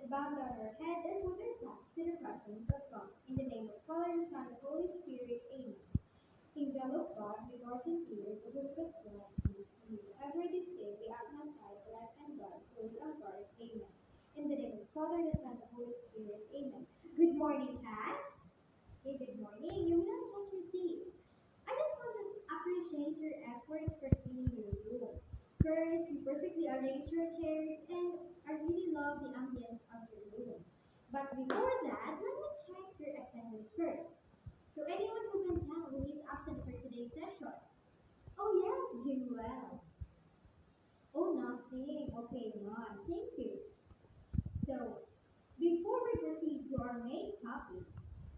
bow down our head and put ourselves to the presence of God. In the name of Father, the Son, and the Holy Spirit, Amen. Angel of God, with orphan tears, the book of God, you. Every this day we act my side, life and God, hold our guard, Amen. In the name of Father, the Son, and the Holy Spirit, Amen. Good morning, class. Hey, good morning. You will not take your seat. I just want to appreciate your efforts for cleaning your room. First, you perfectly arranged your chairs, and I really love the ambience of your room. But before that, let me check your attendance first. So anyone who can tell who is absent for today's session? Oh yes, Jimuel. Oh, nothing. Okay, none. Thank you. So, before we proceed to our main topic,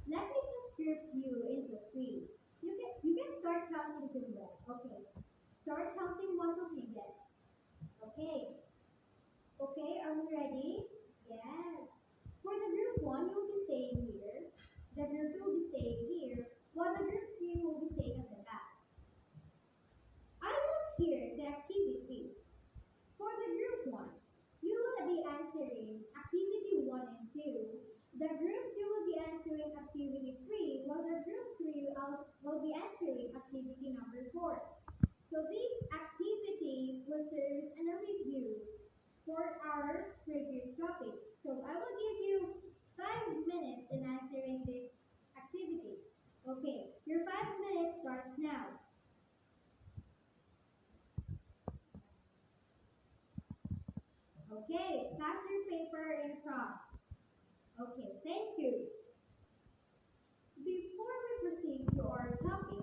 let me just group you into three. You can start counting to one. Okay. Start counting one to three. Yes. Okay. Okay. Are we ready? Yes. For the group one, you'll be staying here. The group two will be staying here. While the group three will be staying at the back. I want here the activities. For the group one, you will be answering activity one and two. The group two will be answering activity three, while the group three will be answering activity number four. So this activity will serve as a review for our previous topic. So I will give you 5 minutes in answering this activity. Okay, your 5 minutes starts now. Okay, pass your paper in front. Okay, thank you. Before we proceed to our topic,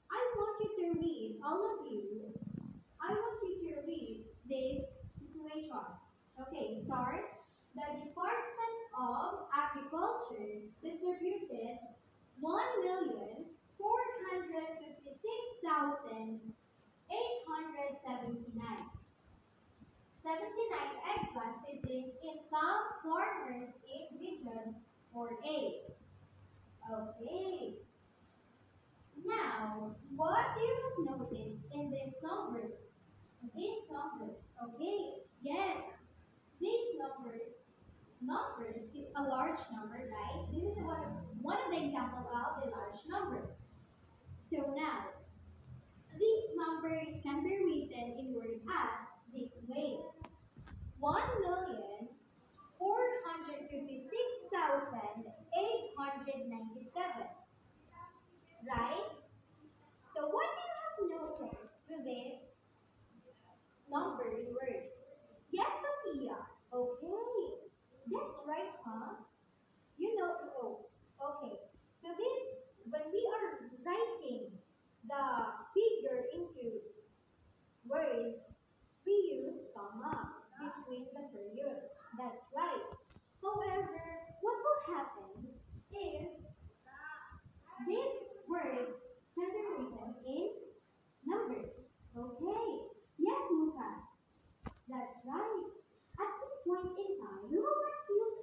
I want you to read, all of you, I want you to read this situation. Okay, start. The Department of Agriculture distributed 1,456,879 eggplant seedlings in some farmers in region 4A. Okay. Now, what do you have noticed in these numbers? These numbers. Okay. Yes. These numbers is a large number, right? This is one of the example of a large number. So now, these numbers can be written in word as this way. 1,456,897, right? So what do you have noticed to this number in words? Yes, Sophia. Okay. That's right, huh? You know, oh, okay. So this, when we are writing the figure into words, we use comma between the periods. That's right. However, what will happen if these words can be written in numbers? Okay. Yes, Lucas. That's right. At this point in time, we will not use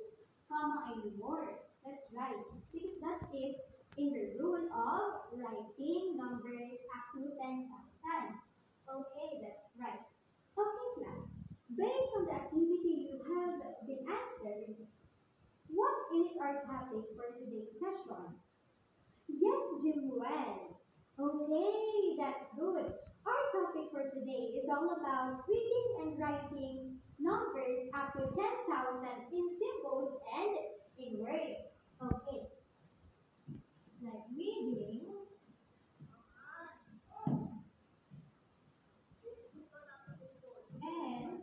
comma anymore. That's right. Because that is in the rule of writing numbers up to 10,000. Okay, that's right. Okay, class. Based on the activity you have been answered, what is our topic for today's session? Yes, Jimuel. Okay, that's good. Our topic for today is all about reading and writing numbers up to 10,000 in symbols and in words. Okay, like reading and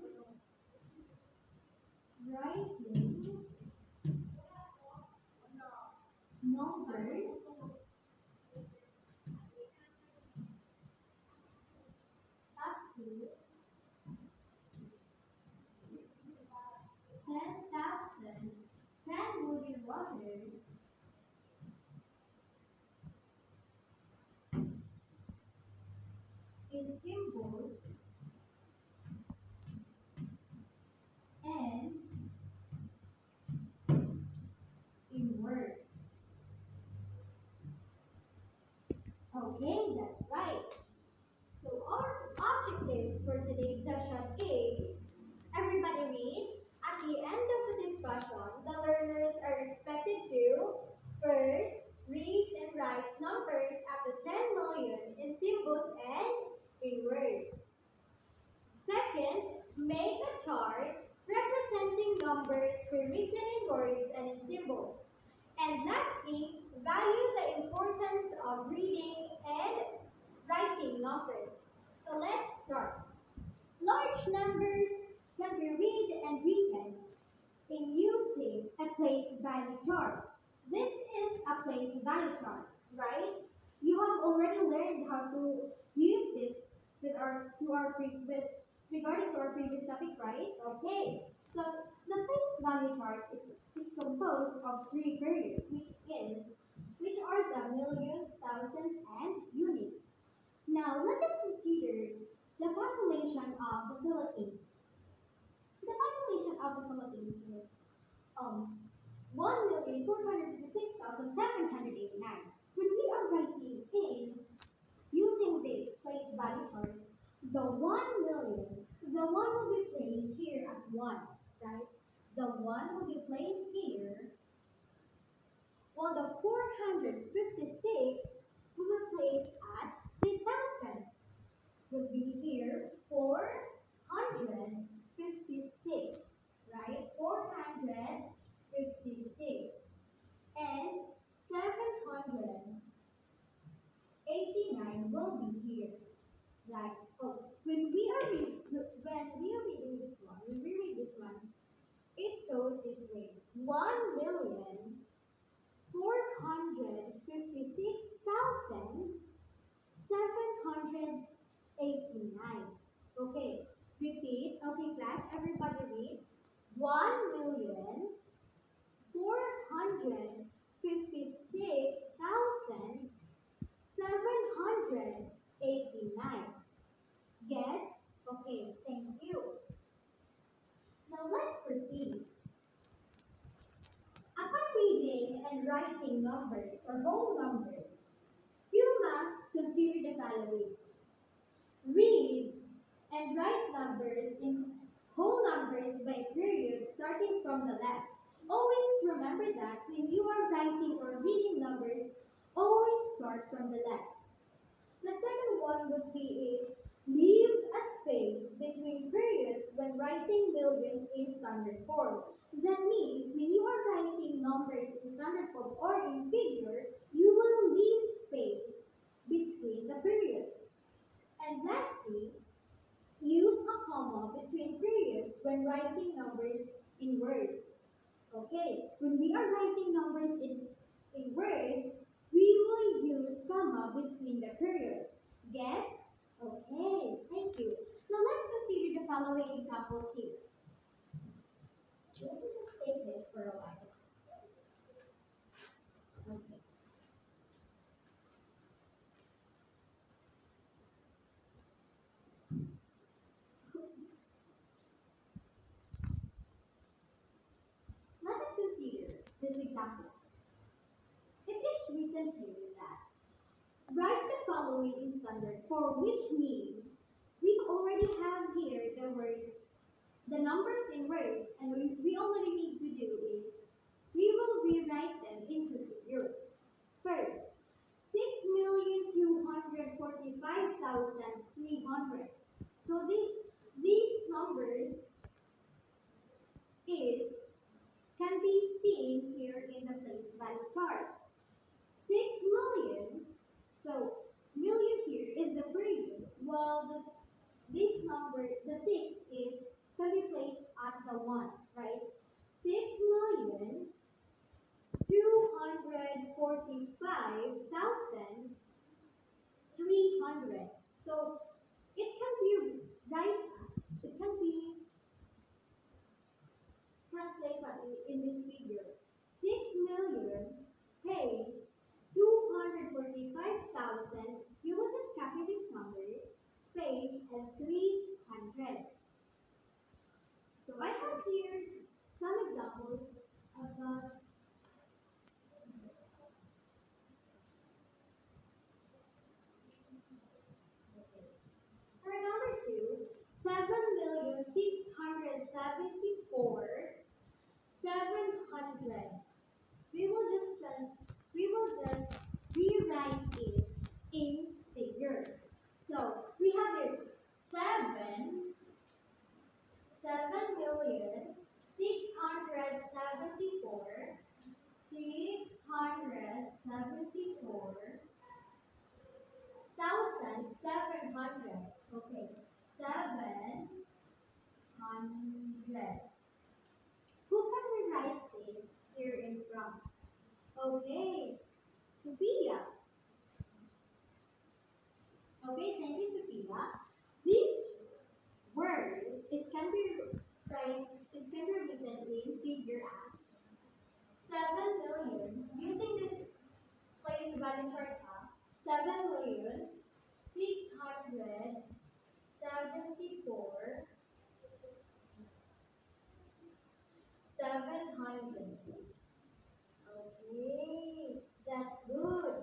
writing numbers up to 10,000. 10 will be water in symbols and in words. Okay, that's right. So our objectives for today's session is everybody read. At the end of discussion, the learners are expected to first read and write numbers up to 10 million in symbols and in words. Second, make a chart representing numbers written in words and in symbols. And lastly, value the importance of reading and writing numbers. So let's start. Large numbers can be read and written in using a place value chart. This is a place value chart, right? You have already learned how to use this with regarding to our previous topic, right? Okay. So the place value chart is composed of three periods, which are the millions, thousands, and units. Now let us consider the population of the Philippines. The population of the Philippines is um, 1,456,789. When we are writing in using this place value chart, the 1 million, the 1 will be placed here at once, right? The 1 will be placed here, while the 456 will be placed at the thousands. Will be here 456, right? 456 and 789 will be here, right? Oh, when we are reading this one, when we read this one, it goes this way: 1,456,789. Okay, repeat. Okay, class, everybody read. 1,456,789. Yes? Okay, thank you. Now let's proceed. Upon reading and writing numbers or whole numbers, you must consider the following. Read and write numbers in whole numbers by period starting from the left. Always remember that when you are writing or reading numbers, always start from the left. The second one would be is leave a space between periods when writing millions in standard form. That means when you are writing numbers in standard form or in figure, you will leave space between the periods. And lastly, use a comma between periods when writing numbers in words. Okay, when we are writing numbers in words, we will use comma between the periods. Get? Okay, thank you. Now let's consider the following examples here. Let me just take this for a while. Okay. Let us consider this example. It is written here that write the following in standard form, which means we already have here the words, the numbers in words, and we already need to do is we will rewrite them into figures. First, 6,245,300. So these numbers is can be seen here in the place value chart. 6 million, so million here is the period, while this number, the 6 is can be placed at the ones, right? 6,245,300. So it can be right, it can be translated in this figure. 6 million space 245,000. You will just copy this number, space, and 300. So I have here Who can rewrite this here in front? Okay, Sophia. Okay, thank you, Sophia. These words it can be written in figure as 7,000,000 using this place value chart. 7,674,700. Okay, that's good.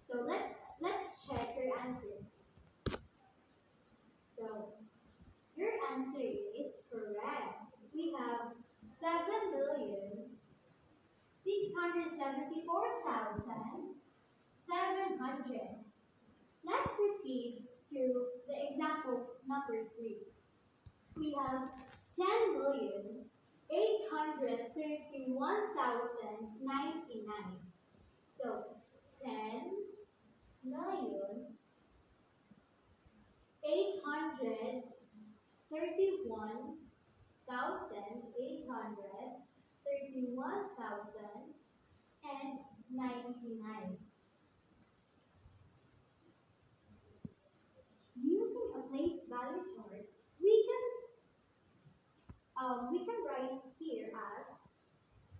So let's check your answer. So your answer is correct. We have 7,674,700. Let's proceed to the example number 3. We have 10,831,099. So 10,831,831,099. Using a place value chart, we can write here as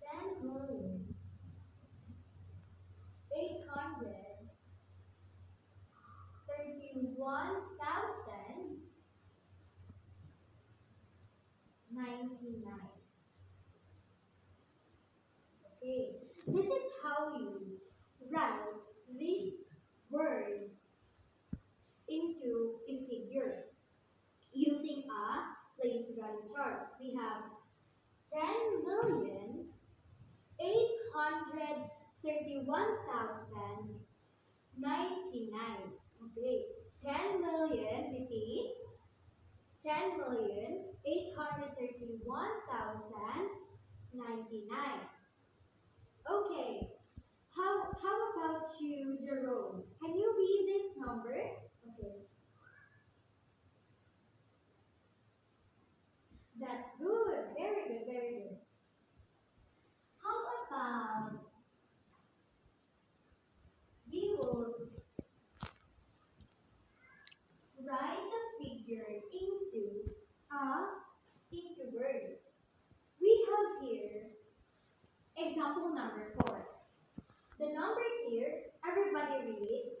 10,831,099. Okay, this is how you write this word into a figure using a place value chart. We have 10,831,099. Okay, 10,000,000, repeat, 10,831,099. Okay, how about you, Jerome? Can you read this number? Okay, that's good. Very good, very good. How about we will write the figure into words. We have here example number 4. The number here, everybody read,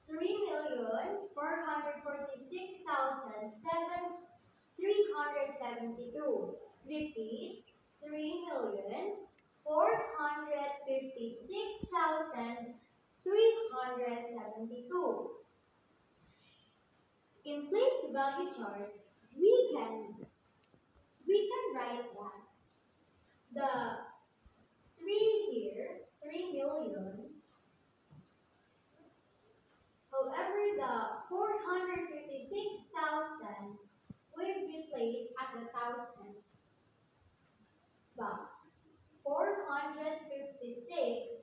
3,446,372. Repeat, 3,456,372. In place value chart, we can write that the 3 here, 3,000,000. However, the 456,000 will be placed at the thousands box. 456,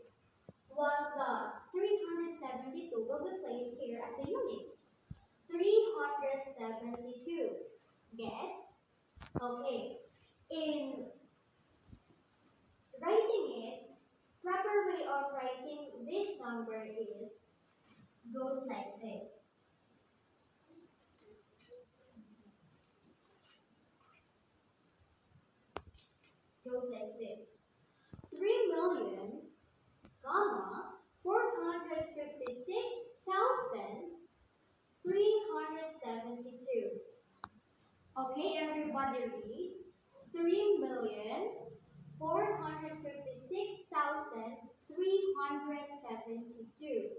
while the 372 will be placed here at the units. 372. Gets? Okay. In writing it, proper way of writing this number goes like this. Goes like this. 3,000,000, comma, 456,372. Okay, everybody read. 3,456,372.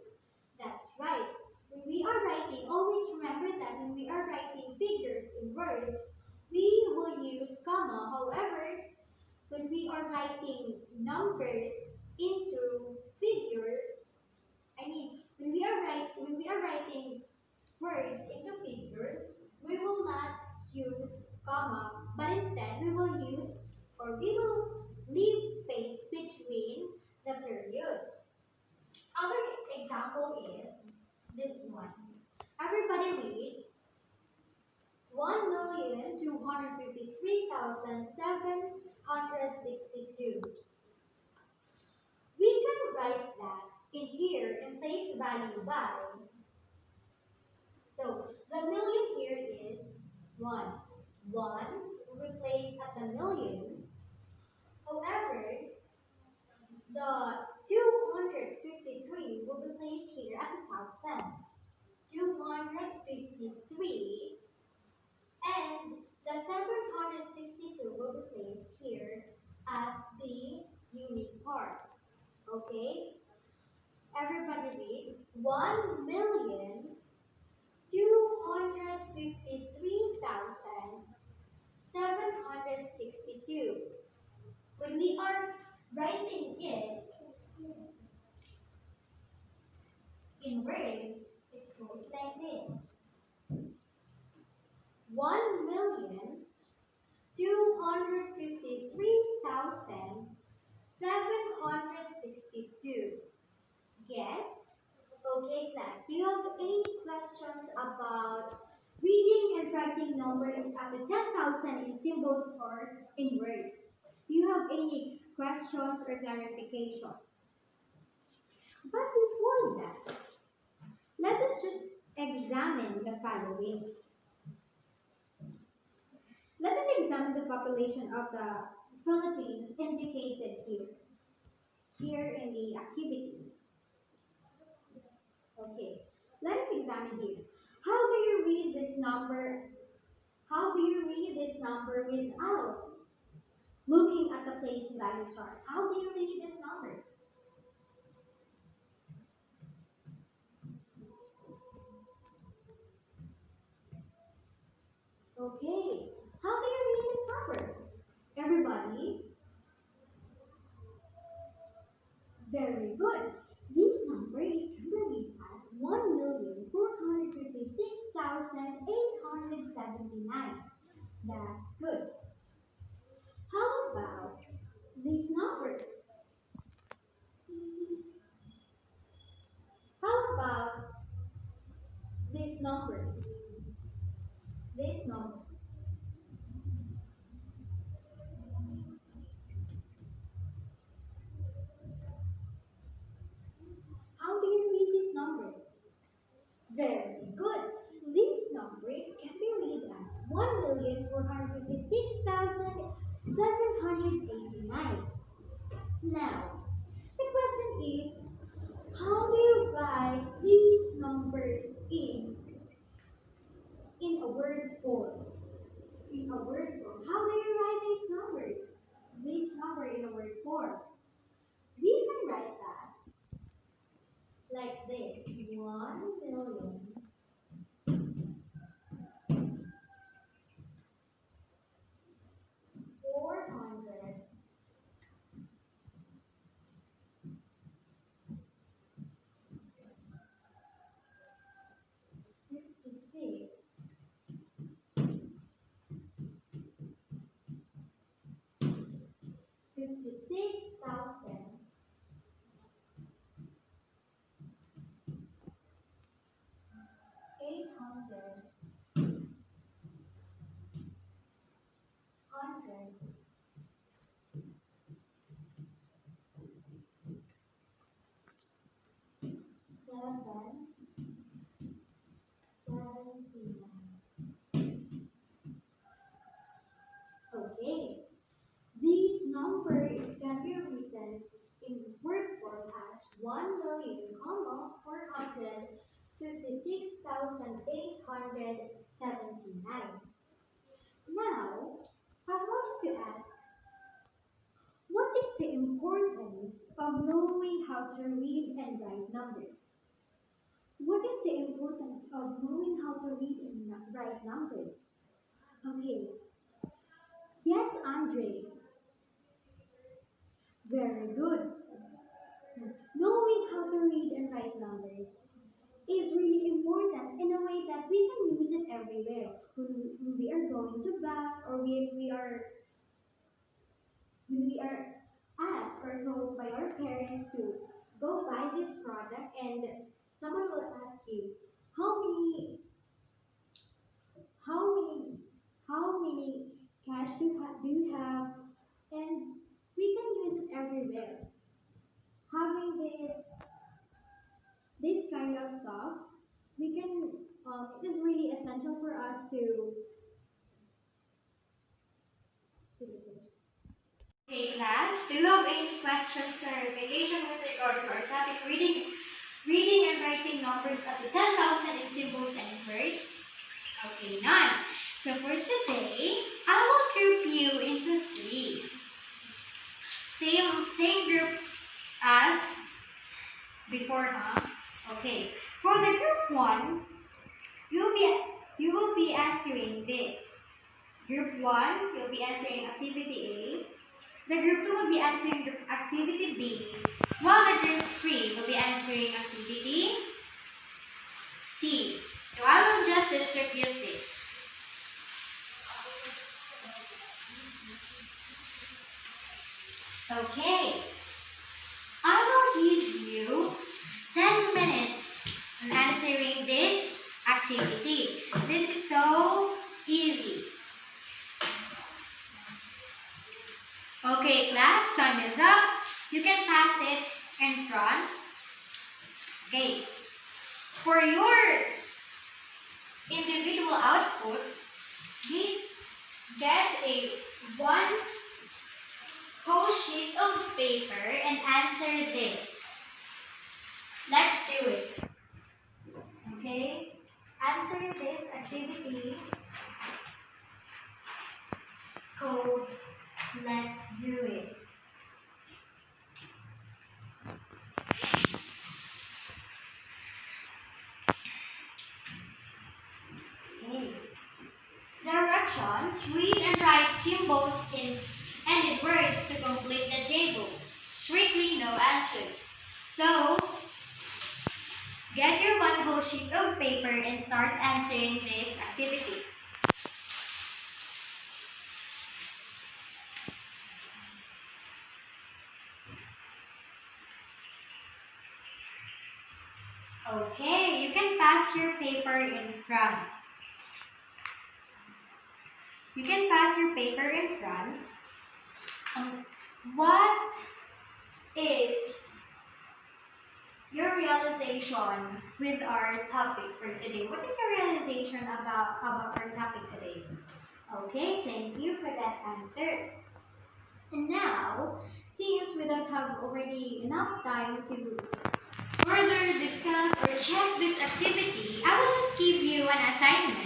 That's right. When we are writing, always remember that when we are writing figures in words, we will use comma. However, when we are writing numbers into figure, when we are writing words into figure, we will not use comma, but instead we will leave space between the periods. Other example is this one. Everybody read 1,250,000 by, so the million here is 1. 1 will be placed at the million. However, the 253 will be placed here at the thousands. 253 and the 762 will be placed here at the unit part. Okay? Everybody read 1,253,762. When we are writing it in words, it goes like this. 1,253,762. Gets? Okay, class. Do you have any questions about reading and writing numbers at the 10,000 in symbols or in words? Do you have any questions or clarifications? But before that, let us just examine the following. Let us examine the population of the Philippines indicated here in the activity. Okay, let us examine here. How do you read this number? How do you read this number without looking at the place value chart? How do you read this number? Okay, how do you read this number? Everybody, very good. This number is read as 1,456,879. That's good. How about this number? How about this number? This number. How do you read this number? Very good. These numbers can be read as 1,456,789. Now, the question is, how do you write these numbers in a word form? In a word form. How do you write these numbers? This number in a word form. We can write that like this. 56,779. Okay. These numbers can be written in word form as 1,456,879. Now, I want to ask, what is the importance of knowing how to read and write numbers? What is the importance of knowing how to read and write numbers? Okay. Yes, Andre. Very good. Knowing how to read and write numbers is really important in a way that we can use it everywhere. When we are going to bath or when we are asked or told by our parents to go buy this product and someone will ask you how many how many how many cash do you have, and we can use it everywhere. Having this kind of stuff, we can. It is really essential for us to. Okay, class, do you have any questions, clarification with regard to our topic reading and writing numbers up to 10,000 in symbols and words? Okay, none. So for today, I will group you into three. Same group as before, huh? Okay. For the group one, you will be answering this. Group one, you'll be answering activity A. The group 2 will be answering activity B, while the group 3 will be answering activity C. So I will just distribute this. Okay. I will give you 10 minutes on answering this activity. This is so easy. Okay, class, time is up. You can pass it in front. Okay. For your individual output, get a one whole sheet of paper and answer this. Let's do it. Okay? Answer this activity code. Let's do it. Okay. Directions: read and write symbols and in words to complete the table. Strictly no answers. So, get your one whole sheet of paper and start answering this activity. Okay, you can pass your paper in front. You can pass your paper in front. What is your realization with our topic for today? What is your realization about our topic today? Okay, thank you for that answer. And now, since we don't have already enough time to further discuss or check this activity, I will just give you an assignment.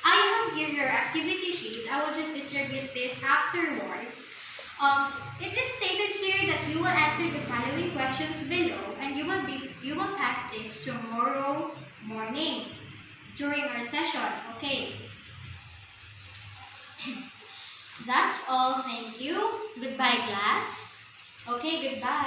I have here your activity sheets. I will just distribute this afterwards. It is stated here that you will answer the following questions below, and you will pass this tomorrow morning during our session. Okay. That's all. Thank you. Goodbye, class. Okay, goodbye.